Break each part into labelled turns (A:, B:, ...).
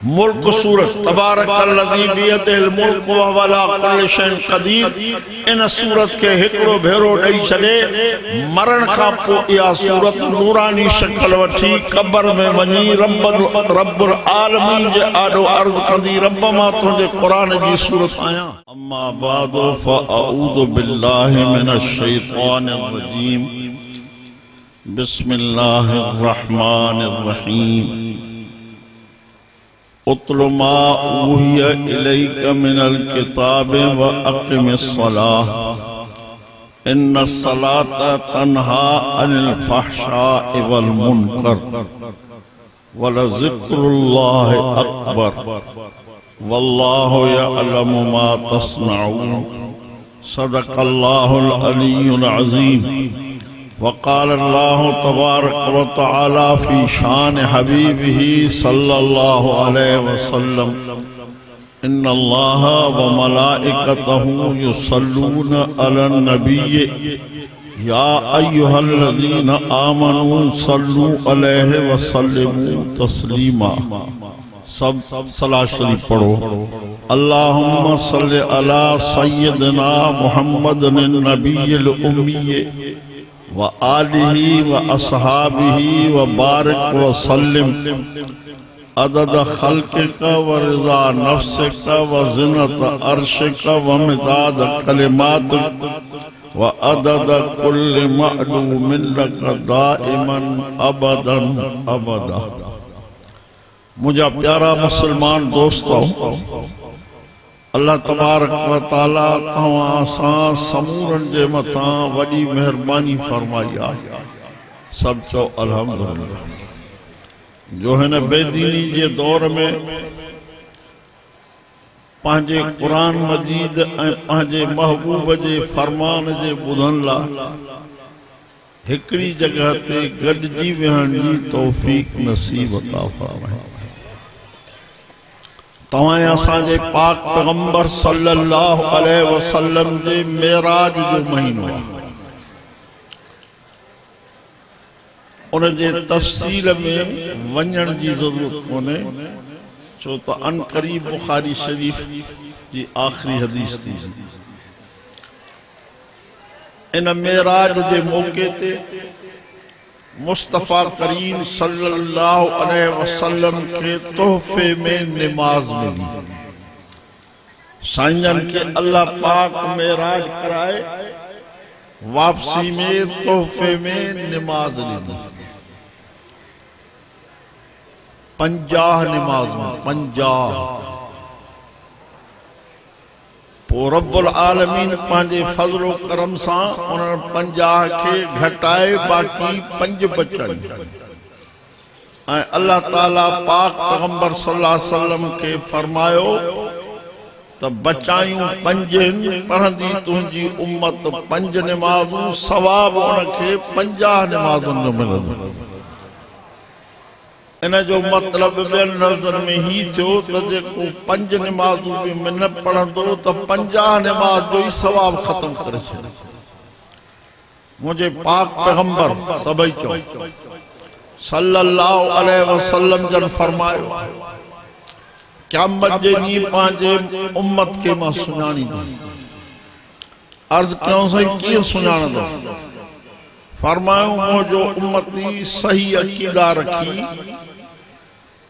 A: मुल्क सूरत तबारकल्लज़ी बियदिल मुल्क व अला कुल्लि शैइन क़दीर। इन सूरत के हिकड़ो भेरो ॾेई छॾे मरण खां पोइ इहा सूरत नूरानी शक्ल वठी क़ब्र में वञी रब्बुल आलमीन जे आॾो अर्ज़ कंदी, रब मां तुंहिंजे क़ुरान जी सूरत आहियां। अम्मा बादु फ़अऊज़ु बिल्लाहि मिनश शैतानिर रजीम। बिस्मिल्लाहिर रहमानिर रहीम। उतलु मा ऊहिय इलैका मिनल किताब व अक़िमिस सलाह इन्न सलाता तन्हा अनिल फ़हशाइ वल मुनकर व लज़िक्रुल्लाहि अकबर वल्लाहु यअलमु मा तस्नऊन। सदक़ल्लाहुल अलियुल अज़ीम। वक़ाल अल्लाहु तबारक व तआला फ़ी शान हबीबिही सल्लल्लाहु अलैहि वसल्लम इन्नल्लाह व मलाइकतहु युसल्लूना अलन नबिय्य या अय्युहल्लज़ीना आमनू सल्लू अलैहि व सल्लिमू तस्लीमा। सब सलात शरीफ पढ़ो। अल्लाहुम्मा सल्लि अला सय्यिदना मुहम्मदिन नबिय्यिल उम्मी व आलिही व अस्हाबिही व बारिक व सल्लिम अदद खल्क़िका व रिज़ा नफ्सिका व ज़िनत अर्शिका व मिदाद कलिमातिक व अदद कुल्लि मअलूमिन लका दाइमन अबदन अबदा। मुझा प्यारा मुसलमान दोस्तों, अल्लाह तबारक व तआला तव्हां सां समूरन जे मथां वॾी मेहरबानी फरमाई आहे। सब चओ अल्हम्दुलिल्लाह। जो हिन बेदीनी जे दौर में पंहिंजे क़ुरान मजीद ऐं पंहिंजे महबूब जे फरमान जे ॿुधण लाइ हिकिड़ी जगह ते गॾिजी वेहण जी तौफ़ीक़ नसीब अता फरमाए। तव्हां असांजे पाक पैगंबर सल्लल्लाहु अलैहि वसल्लम जे मेराज जो महीनो आहे। उन जे तफ़सील में वञण जी ज़रूरत कोन्हे, छो त अनक़रीब बुखारी शरीफ जी आख़िरी हदीस थी। इन मेराज जे मौके ते मुस्तफ़ा करीम सल्लल्लाहु अलैहि वसल्लम के तोहफे में नमाज मिली। साईं के अल्लाह पाक मेराज कराए, वापसी में तोहफे में नमाज मिली। 50 नमाज में 50। पो रब्बुल आलमीन पांजे फज़्ल करम सां उन 50 के घटाए बाकी 5 बचन। ऐं अल्लाह ताला पाक पैगंबर सल्लल्लाहु अलैहि वसल्लम के फरमायो त बचायूं 5 पढ़ंदी तुंहिंजी उम्मत 5 नमाज़ूं, सवाब उनखे 50 नमाज़ुनि जो मिलंदो। इन जो मतलब ॿियनि लफ़्ज़नि में ही थियो त जेको 5 नमाज़ूं बि न पढ़ंदो त 50 नमाज़ जो ही सवाब ख़त्म करे छॾे। मुझे पाक पैगंबर सभई चओ सल्लल्लाहु अलैहि वसल्लम जन फरमायो, क़यामत जे ॾींहुं पंहिंजे उम्मत खे मां सुञाणींदो। अर्ज़ कयूं साईं कीअं सुञाणंदो? फरमायो मुंहिंजो उम्मती सही अक़ीदा रखी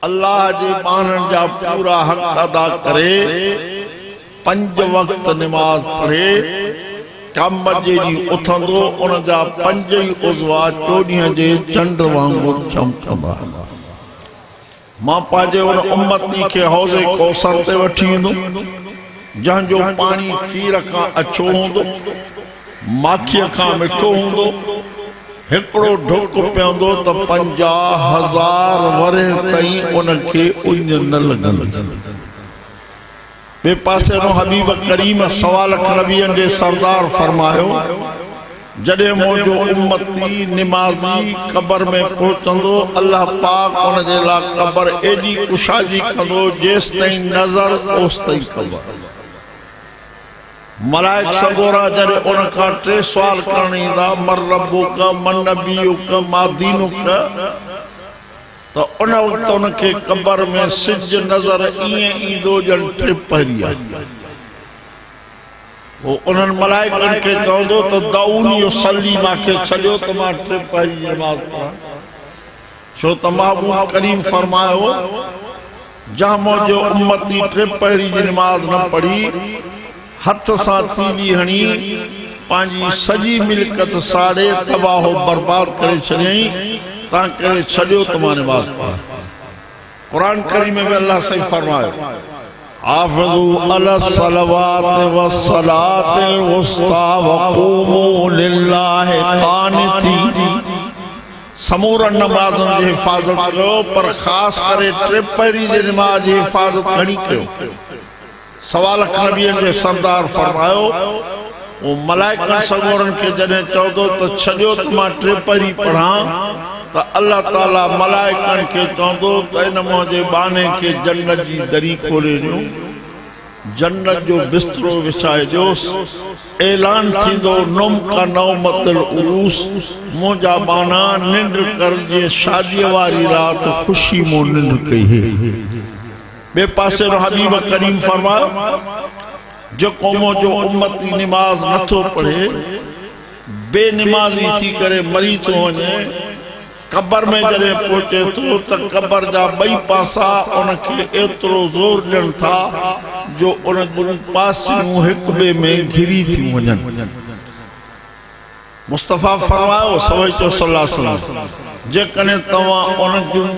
A: अल्लाह जे बानन जा पूरा हक अदा करे 5 वक्त नमाज पढ़े, क़यामत जे ॾींहुं उथंदो उन जा 5 ई उज़वा 24 जे चंड वांगुरु चमकंदा। मां पंहिंजे उन उम्मती खे हौज़े कौसर ते वठी ईंदुमि, जंहिंजो पाणी खीर खां अछो हूंदो, माखीअ खां मिठो हूंदो। हिकिड़ो ढुक पियंदो त 50,000 वरे ताईं उनखे उञ न लॻंदी। ॿिए पासे नो हबीब करीम सवा लख नबियनि जे सरदार फरमायो, जॾहिं मुंहिंजो उम्मती निमाज़ी क़ब्र में पहुचंदो, अल्लाह पाक उन जे लाइ क़ब्र एॾी कुशादी कंदो जेसि ताईं नज़र ओसि ताईं क़ब्र। मलाइक सगोरा जॾहिं उन खां 3 सुवाल करण ईंदा, मर रब्बुका मन नबियुका मा दीनुका, तो उन वक्त उनके कब्र में सिज नजर इए ईंदो जन ट्रिप पहरी आहे। वो उन्हनि मलाइकनि खे चवंदो त दाऊनी सल्ली मांखे छॾियो त मां ट्रिप पहरी जी नमाज़ पढ़ां। छो त महबूब करीम फरमायो जहां मुंहिंजो उम्मती ट्रिप पहरी जी नमाज़ न पढ़ी हथ सां तीली हणी पंहिंजी सॼी मिल्कत साड़े तबाह बर्बाद करे छॾियईं तां करे छॾियो त मां नमाज़ पढ़ां। कुरान करीम में अल्लाह सही फरमायो हाफ़िज़ू अला सलवात व सलातिल वुस्ता व क़ूमू लिल्लाहि क़ानितीन। समूरन नमाज़न जी हिफ़ाज़त कयो पर ख़ास करे ट्रिप पहरी जी नमाज़ जी हिफ़ाज़त घणी कयो। सवा लख नबियनि जे सरदार फरमायो वो मलाइकनि समूरन खे जॾहिं चवंदो त छॾियो त मां ट्रिप पहरी पढ़ां त अल्लाह ताला मलाइकनि खे चवंदो त इन मुंहिंजे बाने खे जन्नत जी दरी खोले ॾियो, जन्नत जो बिस्तरो विछाए ॾियोसि। ऐलान थींदो नुम का नौमतल उरूस, मुंहिंजा बाना निंड कर जे शादीअ वारी राति ख़ुशी मूं निंड कई है। ॿिए पासे हबीब करीम फरमायो जेको मुंहिंजो उम्मती नमाज़ नथो पढ़े बेनिमाज़ी थी करे मरी थो वञे कब्र में जॾहिं पहुचे थो त कब्र जा ॿई पासा उनखे एतिरो ज़ोर ॾियनि था जो उन जूं पासियूं हिक ॿिए में घिरी थियूं वञनि। मुस्तफ़ा फरमायो सल्लल्लाहु अलैहि वसल्लम जेकॾहिं तव्हां उन जूं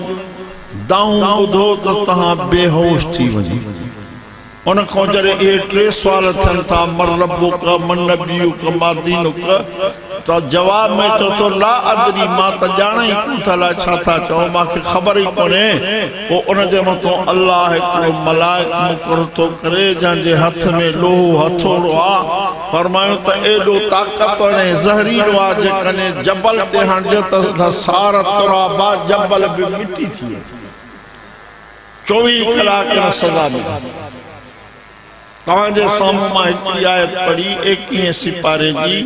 A: दाऊं ॿुधो त तव्हां बेहोश थी वञो। उन खां जॾहिं इहे टे सुवाल थियनि था मन रब्बुक मन नबियुक मा दीनुक तो जवाब में चो तो ला अदरी मां त ॼाण ई कोन था छा था चओ मूंखे ख़बर ई कोन्हे। पोइ उन जे मथां अल्लाह हिकिड़ो मलाइक मुक़रर थो करे जंहिंजे हथ में लोहो हथोड़ो आहे। फरमायो त एॾो ताक़त ऐं ज़हरीलो आहे जेकॾहिं जबल ते हणिजे त सार तुराबा जबल बि मिटी थी वञे। 24 कलाक न सज़ा मिले। तव्हांजे साम्हूं मां हिकिड़ी आयत पढ़ी 21 सिपारे जी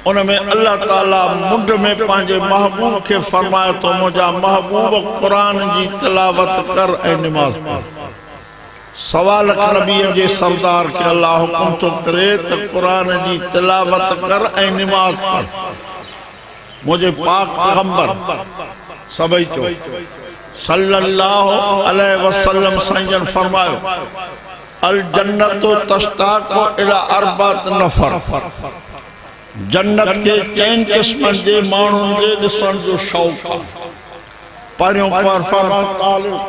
A: उनमें अल्लाह ताला मुंड में पंहिंजे महबूब खे फरमायो तो मुंहिंजा महबूब कुरान जी तिलावत कर ऐं नमाज़ पढ़। सवा लख नबियनि जे सरदार खे अल्लाह हुकुम थो करे त कुरान जी तिलावत कर ऐं नमाज़ पढ़। मुंहिंजे पाक पैगंबर सभई चो सल्लल्लाहु अलैहि वसल्लम साईं जन फरमायो अल जन्नतो तश्ताक़ु इला अरबात नफर। जन्नत के चैन किस्मन जे माण्हुनि जे ॾिसण जो शौक़ आहे। पहिरियों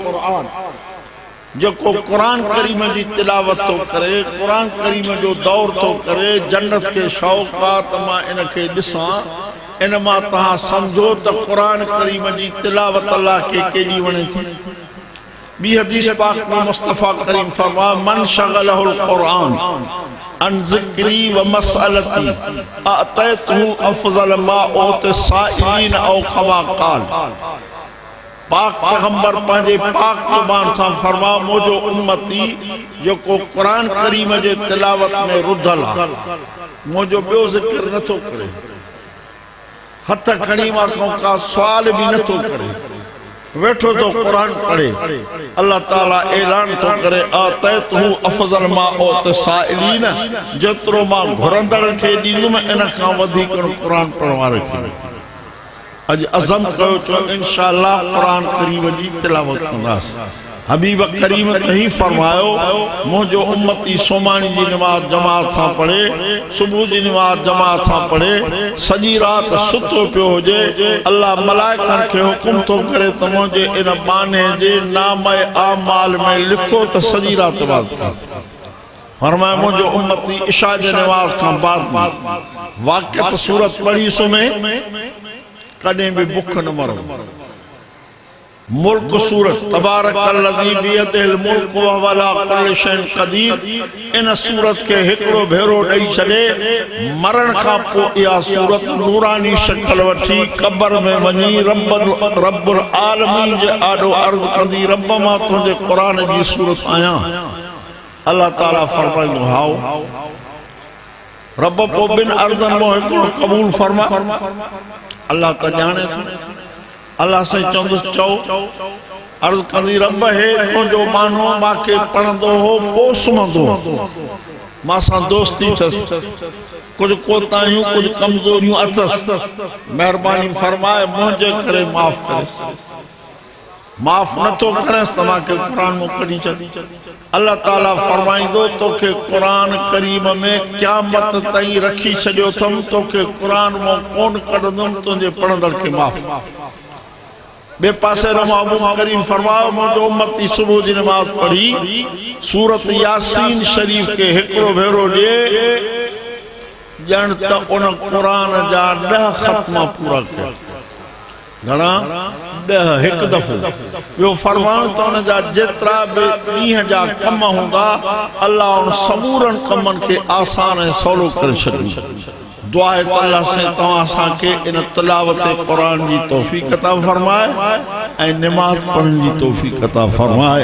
A: कुरान जेको कुरान करीम जी तिलावत थो करे कुरान करीम जो दौर थो करे जन्नत के शौक़ आहे त मां इन खे ॾिसां। इन मां तव्हां सम्झो त कुरान करीम जी तिलावत अल्लाह खे केॾी वणे थी। ॿी हदीस पाक में मुस्तफ़ा करीम फरमाया मन शगलहुल कुरान अन ज़िक्री व मसअलती अतैतहु अफज़ल मा ओत साइलिन औ खमा क़ाल। पाक पैगंबर पंहिंजे पाक ज़ुबान सां फरमाया मुंहिंजो उम्मती जेको कुरान करीम जे तिलावत में रुधल आहे मुंहिंजो ॿियो ज़िक्र नथो करे हथ खणी मां का सुवाल भी नथो करे वेठो तो कुरान पढ़े। अल्लाह ताला ऐलान तो करे अतैतहु अफज़ल मा ओत साइलिन जेतिरो मां घुरंदड़ खे ॾींदुमि इन खां वधीक कुरान पढ़ण वारे खे। अॼु अज़म कयो चो इंशाअल्लाह कुरान करीम जी तिलावत कंदासीं। हबीब करीम त ही फरमायो मुंहिंजो उम्मती सोमानी जी नमाज़ जमात सां पढ़े सुबुह जी नमाज़ जमात सां पढ़े सॼी राति सुतो पियो हुजे अल्लाह मलाइकनि खे हुकुम थो करे त मुंहिंजे इन बाने जे नामे आमाल में लिखो त सॼी राति इबादत कर। फरमाया मुंहिंजो उम्मती इशा जे नमाज़ खां बाद वाक़िअत सूरत पढ़ी सुम्हे कॾहिं बि बुख न मरो। मुल्क सूरत तबारकल्लज़ी बियदिल मुल्क व वला कुल्लि शैइन क़दीर इन सूरत के हिकिड़ो भेरो ॾेई छॾे मरण खां पोइ इहा सूरत नूरानी शक्ल वठी कब्र में वञी रब्बुल आलमीन जे आॾो अर्ज़ कंदी रब मां तुंहिंजे क़ुरान जी सूरत आहियां। अल्लाह ताला फरमाईंदो हाओ रब पोइ ॿिनि अर्ज़नि मां हिकिड़ो क़बूल फरमा। अल्लाह त ॼाणे थो अल्लाह से चंदुस चो अर्ज कंदी रब है तुझो मानो माके पढ़ंदो हो पोइ सुम्हंदो मां सां दोस्ती अथसि कुछ कोताहियूं कुछ कमजोरियूं अथसि मेहरबानी फरमाए मुझे करे माफ़ करे माफ़ नथो करेसि त मांखे क़ुरान मां कढी छॾ अल्लाह ताला फरमाईंदो तोखे क़ुरान करीम में क़यामत ताईं रखी छॾियो अथमि तोखे क़ुरान मां कोन कढंदुमि तुंहिंजे पढ़ंदड़ खे माफ़ बे पासे अबू करीम फरमायो मुझो उम्मती सुबह जी नमाज पढ़ी सूरत यासीन शरीफ के हिकड़ो भेरो ॾे ॼण त उन क़ुरान जा 10 ख़त्मा पूरा कया घणा 10 हिकु दफ़ो ॿियो फरमाइण त उन जा जेतिरा बि ॾींहं जा कम हूंदा अल्लाह उन समूरनि कमनि खे आसान ऐं सवलो करे छॾियो दुआ है अल्लाह से तव्हां असांखे इन तिलावत क़ुरान जी तौफ़ीक़ अता फरमाए ऐं नमाज पढ़ण जी तौफ़ीक़ अता फरमाए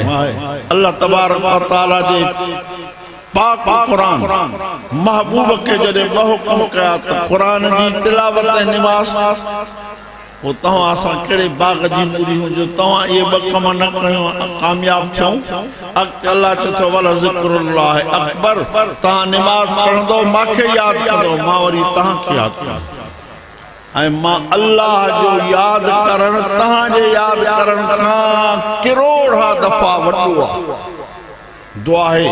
A: अल्लाह तबारक व तआला जे पाक क़ुरान महबूब के जॾहिं ॿ हुकुम कया त क़ुरान जी तिलावत ऐं नमाज वो तव्हां असां कहिड़े बाग़ जी मूरी हुजो तव्हां इहे ॿ कम न कयो कामयाब थियूं अल्लाह चओ थो वल ज़िक्रुल्लाह अकबर तव्हां नमाज़ पढ़ंदो मूंखे यादि कंदो मां वरी तव्हांखे यादि कंदो ऐं मां अल्लाह जो यादि करणु तव्हांजे यादि करण खां करोड़ा दफ़ा वॾो आहे दुआ है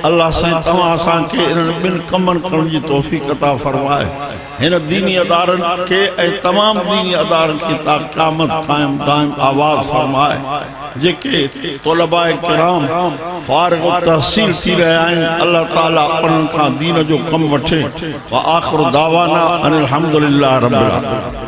A: अल्लाह से तव्हां असांखे इन्हनि ॿिनि कमनि करण जी तौफ़ीक़ अता फरमाए हिन दीनी अदारनि खे ऐं तमामु दीनी अदारनि खे ता क़यामत क़ाइम दाइम आवाज़ फरमाए जेके तलबाए किराम फारिग़ तहसील थी रहिया आहिनि अल्लाह ताला उन्हनि खां दीन जो कमु वठे व आख़िर दावाना अनिल हम्दुलिल्लाह रब्बिल आलमीन।